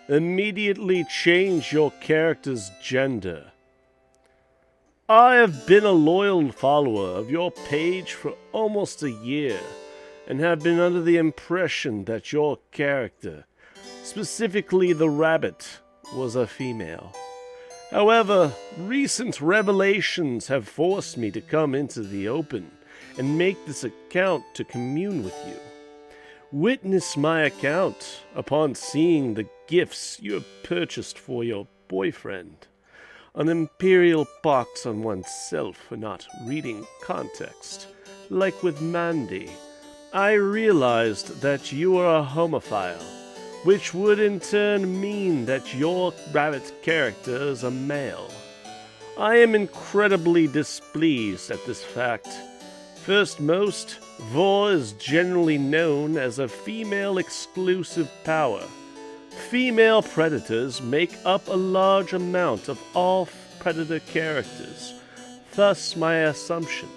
Immediately change your character's gender. I have been a loyal follower of your page for almost a year, and have been under the impression that your character, specifically the rabbit, was a female. However, recent revelations have forced me to come into the open and make this account to commune with you. Witness my account upon seeing the gifts you have purchased for your boyfriend. An imperial pox on oneself for not reading context. Like with Mandy, I realized that you are a homophile, which would in turn mean that your rabbit character is a male. I am incredibly displeased at this fact. First most, Vor is generally known as a female-exclusive power. Female predators make up a large amount of all predator characters, thus my assumption.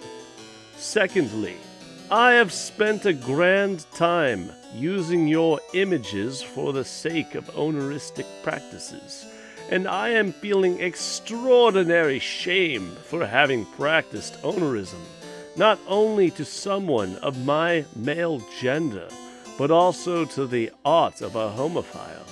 Secondly, I have spent a grand time using your images for the sake of oneristic practices, and I am feeling extraordinary shame for having practiced onerism, not only to someone of my male gender, but also to the art of a homophile.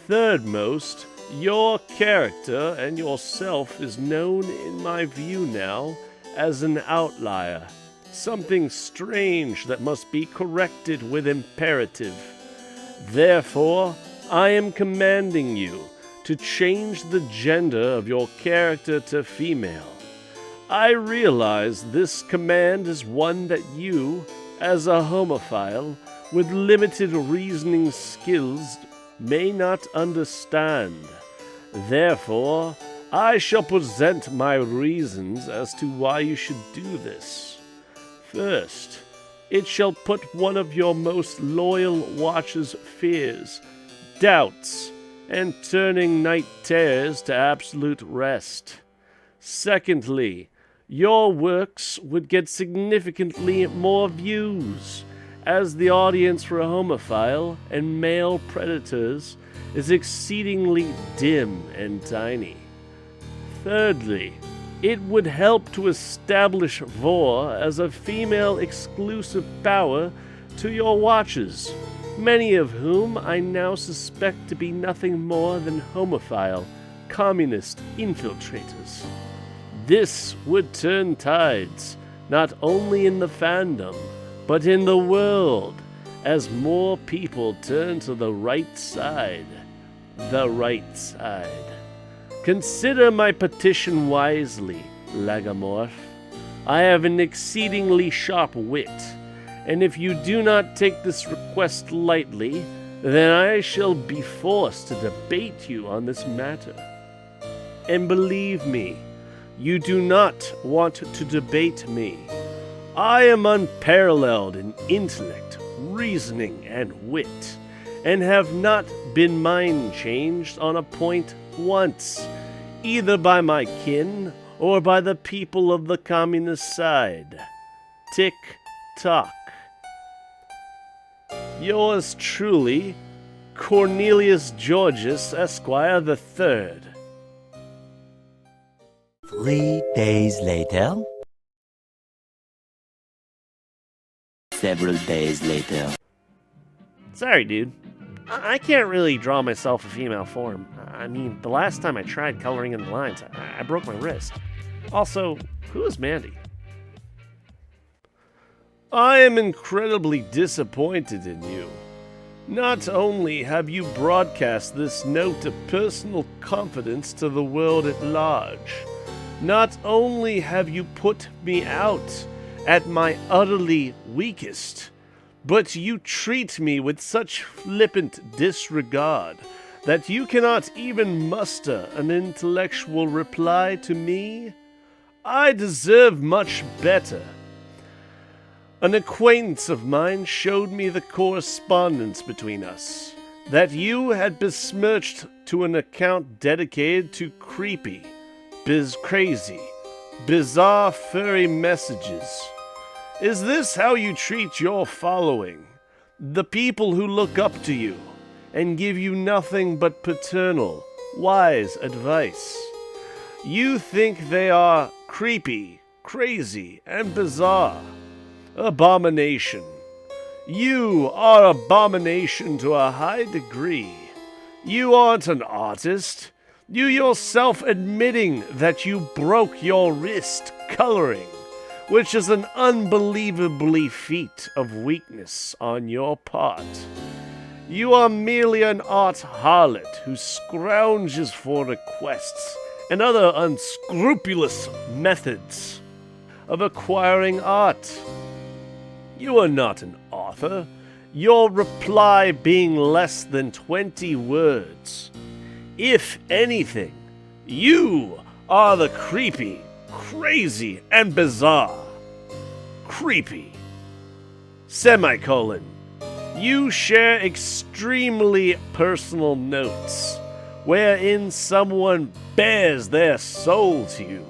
Third most, your character and yourself is known in my view now as an outlier, something strange that must be corrected with imperative. Therefore, I am commanding you to change the gender of your character to female. I realize this command is one that you, as a homophile, with limited reasoning skills, may not understand. Therefore, I shall present my reasons as to why you should do this. First, it shall put one of your most loyal watchers' fears, doubts, and turning night terrors to absolute rest. Secondly, your works would get significantly more views, as the audience for homophile and male predators is exceedingly dim and tiny. Thirdly, it would help to establish Vor as a female-exclusive power to your watchers, many of whom I now suspect to be nothing more than homophile, communist infiltrators. This would turn tides, not only in the fandom, but in the world, as more people turn to the right side. The right side. Consider my petition wisely, Lagomorph. I have an exceedingly sharp wit, and if you do not take this request lightly, then I shall be forced to debate you on this matter. And believe me, you do not want to debate me. I am unparalleled in intellect, reasoning, and wit, and have not been mind-changed on a point once, either by my kin or by the people of the communist side. Tick-tock. Yours truly, Cornelius Georgius, Esquire the Third. 3 days later. Several days later. Sorry, dude. I can't really draw myself a female form. I mean, the last time I tried coloring in the lines, I broke my wrist. Also, who is Mandy? I am incredibly disappointed in you. Not only have you broadcast this note of personal confidence to the world at large, not only have you put me out at my utterly weakest, but you treat me with such flippant disregard that you cannot even muster an intellectual reply to me. I deserve much better. An acquaintance of mine showed me the correspondence between us, that you had besmirched to an account dedicated to creepy, crazy, bizarre furry messages. Is this how you treat your following, the people who look up to you, and give you nothing but paternal, wise advice. You think they are creepy, crazy, and bizarre. Abomination. You are abomination to a high degree. You aren't an artist. You yourself admitting that you broke your wrist coloring, which is an unbelievably feat of weakness on your part. You are merely an art harlot who scrounges for requests and other unscrupulous methods of acquiring art. You are not an author, your reply being less than 20 words. If anything, you are the creepy, crazy, and bizarre. Creepy. Semicolon. You share extremely personal notes, wherein someone bears their soul to you,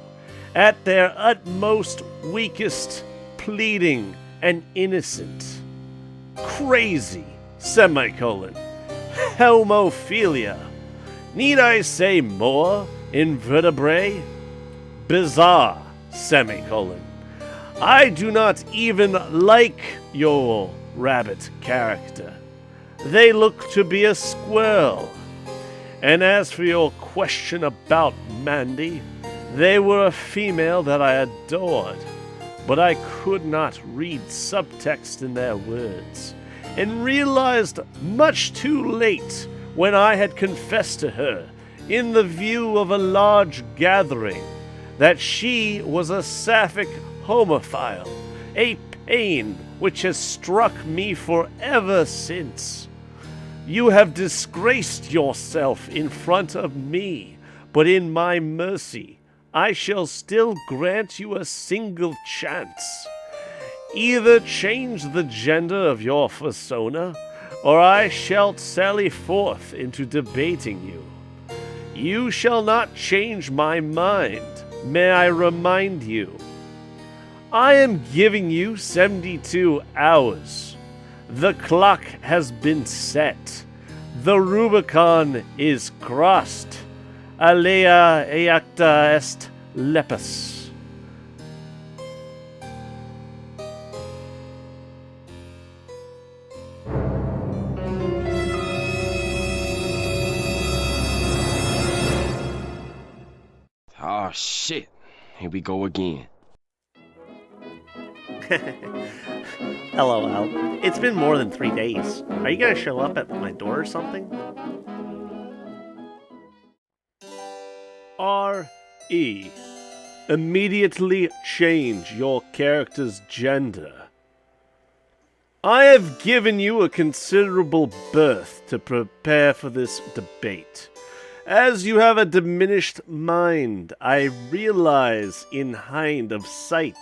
at their utmost weakest, pleading, and innocent. Crazy. Semicolon. Homophilia. Need I say more? Invertebrate? Bizarre. Semicolon. I do not even like your rabbit character. They look to be a squirrel. And as for your question about Mandy, they were a female that I adored, but I could not read subtext in their words, and realized much too late when I had confessed to her, in the view of a large gathering, that she was a sapphic homophile, a pain which has struck me forever since. You have disgraced yourself in front of me, but in my mercy I shall still grant you a single chance. Either change the gender of your persona, or I shall sally forth into debating you. You shall not change my mind, may I remind you. I am giving you 72 hours. The clock has been set. The Rubicon is crossed. Alea eacta est lepus. Oh shit, here we go again. LOL. It's been more than 3 days. Are you gonna show up at my door or something? R.E. Immediately change your character's gender. I have given you a considerable berth to prepare for this debate. As you have a diminished mind, I realize in hind of sight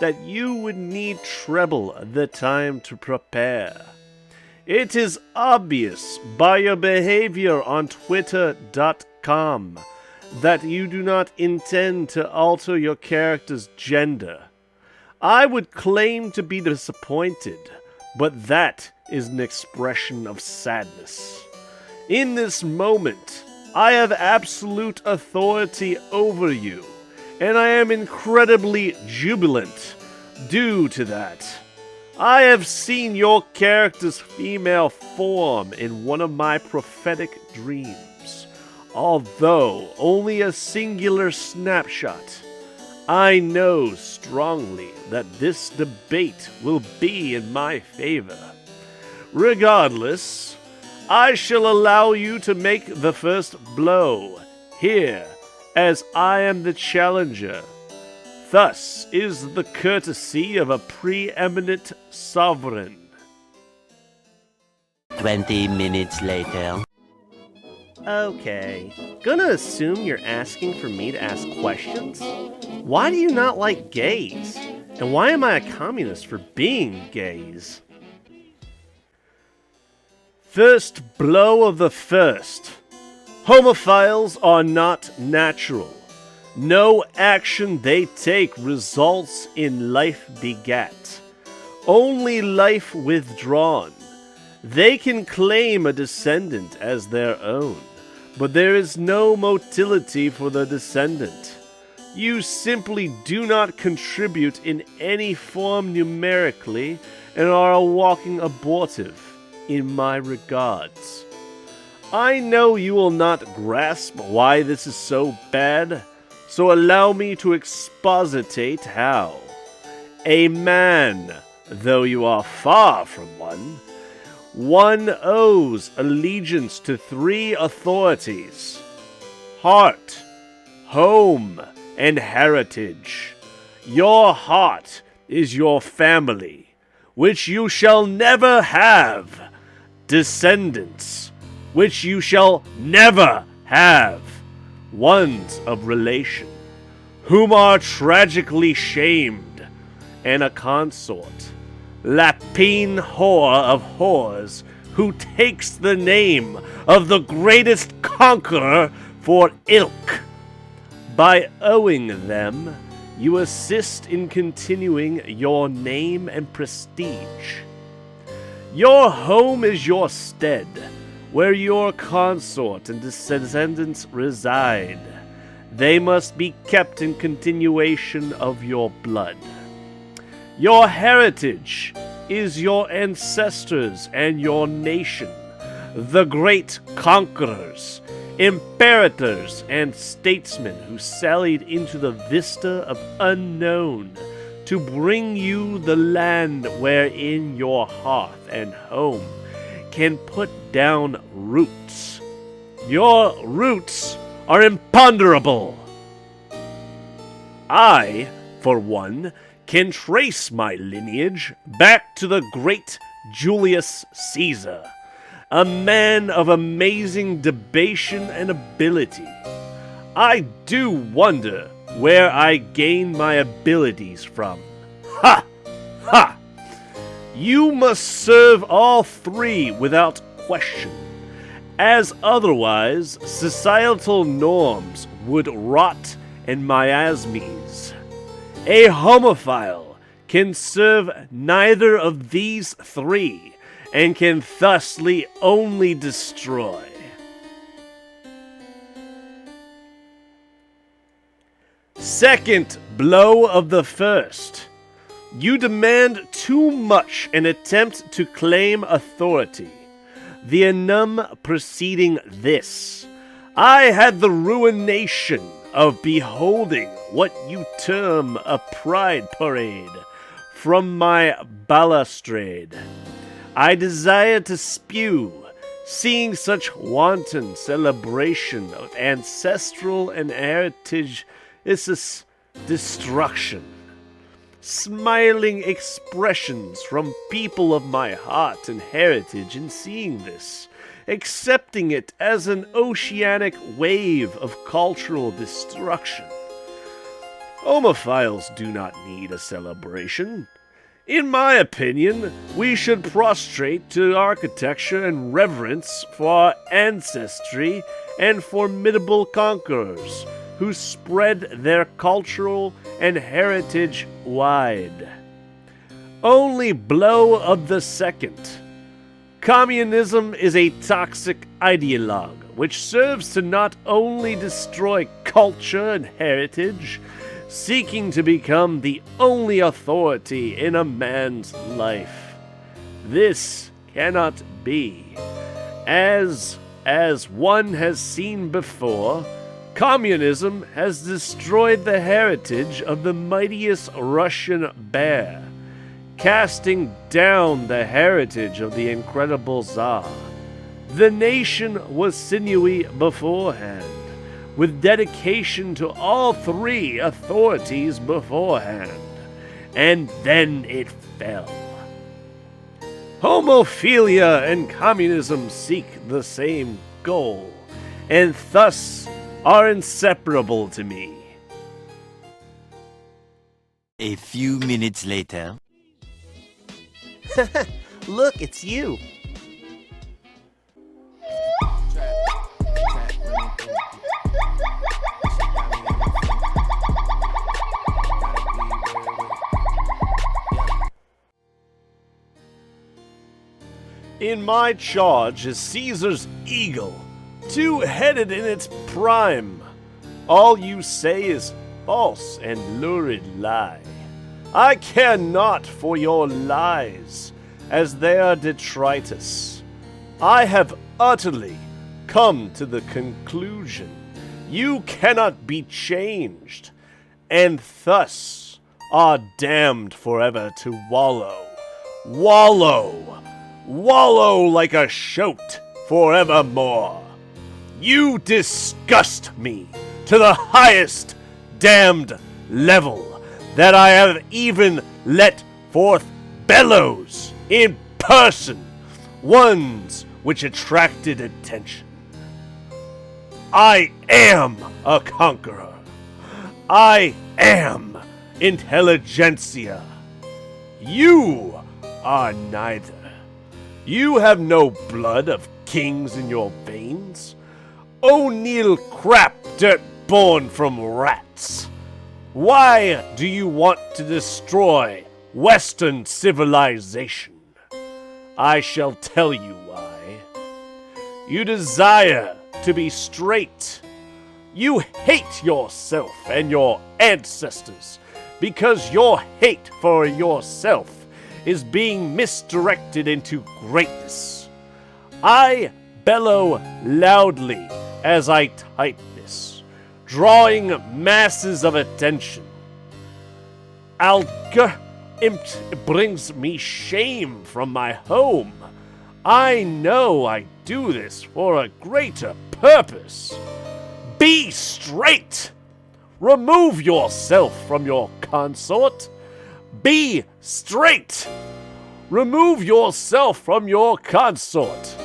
that you would need treble the time to prepare. It is obvious by your behavior on Twitter.com that you do not intend to alter your character's gender. I would claim to be disappointed, but that is an expression of sadness. In this moment, I have absolute authority over you, and I am incredibly jubilant due to that. I have seen your character's female form in one of my prophetic dreams, although only a singular snapshot. I know strongly that this debate will be in my favor. Regardless, I shall allow you to make the first blow here, as I am the challenger. Thus is the courtesy of a preeminent sovereign. 20 minutes later. Okay, gonna assume you're asking for me to ask questions? Why do you not like gays? And why am I a communist for being gays? First blow of the first. Homophiles are not natural. No action they take results in life begat. Only life withdrawn. They can claim a descendant as their own, but there is no motility for the descendant. You simply do not contribute in any form numerically and are a walking abortive in my regards. I know you will not grasp why this is so bad, so allow me to expositate how. A man, though you are far from one owes allegiance to 3 authorities: heart, home, and heritage. Your heart is your family, which you shall never have. Descendants, which you shall never have. Ones of relation, whom are tragically shamed, and a consort, lapine whore of whores, who takes the name of the greatest conqueror for ilk. By owing them, you assist in continuing your name and prestige. Your home is your stead, where your consort and descendants reside. They must be kept in continuation of your blood. Your heritage is your ancestors and your nation, the great conquerors, imperators, and statesmen who sallied into the vista of unknown to bring you the land wherein your hearth and home can put down roots. Your roots are imponderable. I, for one, can trace my lineage back to the great Julius Caesar, a man of amazing debation and ability. I do wonder where I gain my abilities from. Ha! Ha! You must serve all 3 without question, as otherwise societal norms would rot and miasmes. A homophile can serve neither of these 3, and can thusly only destroy. Second blow of the first. You demand too much and attempt to claim authority. The enum preceding this. I had the ruination of beholding what you term a pride parade from my balustrade. I desire to spew, seeing such wanton celebration of ancestral and heritage is destruction. Smiling expressions from people of my heart and heritage in seeing this, accepting it as an oceanic wave of cultural destruction. Homophiles do not need a celebration. In my opinion, we should prostrate to architecture and reverence for our ancestry and formidable conquerors who spread their cultural and heritage wide. Only blow of the second. Communism is a toxic ideologue which serves to not only destroy culture and heritage, seeking to become the only authority in a man's life. This cannot be. As one has seen before, communism has destroyed the heritage of the mightiest Russian bear, casting down the heritage of the incredible Tsar. The nation was sinewy beforehand, with dedication to all 3 authorities beforehand, and then it fell. Homophilia and communism seek the same goal, and thus are inseparable to me. A few minutes later. Look, it's you. In In my charge is Caesar's eagle, two-headed in its prime. All you say is false and lurid lie. I care not for your lies, as they are detritus. I have utterly come to the conclusion you cannot be changed, and thus are damned forever to wallow like a shoat forevermore. You disgust me to the highest damned level that I have even let forth bellows in person, ones which attracted attention. I am a conqueror. I am intelligentsia. You are neither. You have no blood of kings in your veins. O'Neill crap dirt born from rats. Why do you want to destroy Western civilization? I shall tell you why. You desire to be straight. You hate yourself and your ancestors because your hate for yourself is being misdirected into greatness. I bellow loudly as I type this, drawing masses of attention. It brings me shame from my home. I know I do this for a greater purpose. Be straight! Remove yourself from your consort. Be straight! Remove yourself from your consort.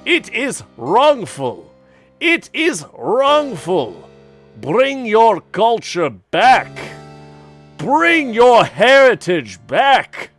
It is wrongful. It is wrongful. Bring your culture back. Bring your heritage back.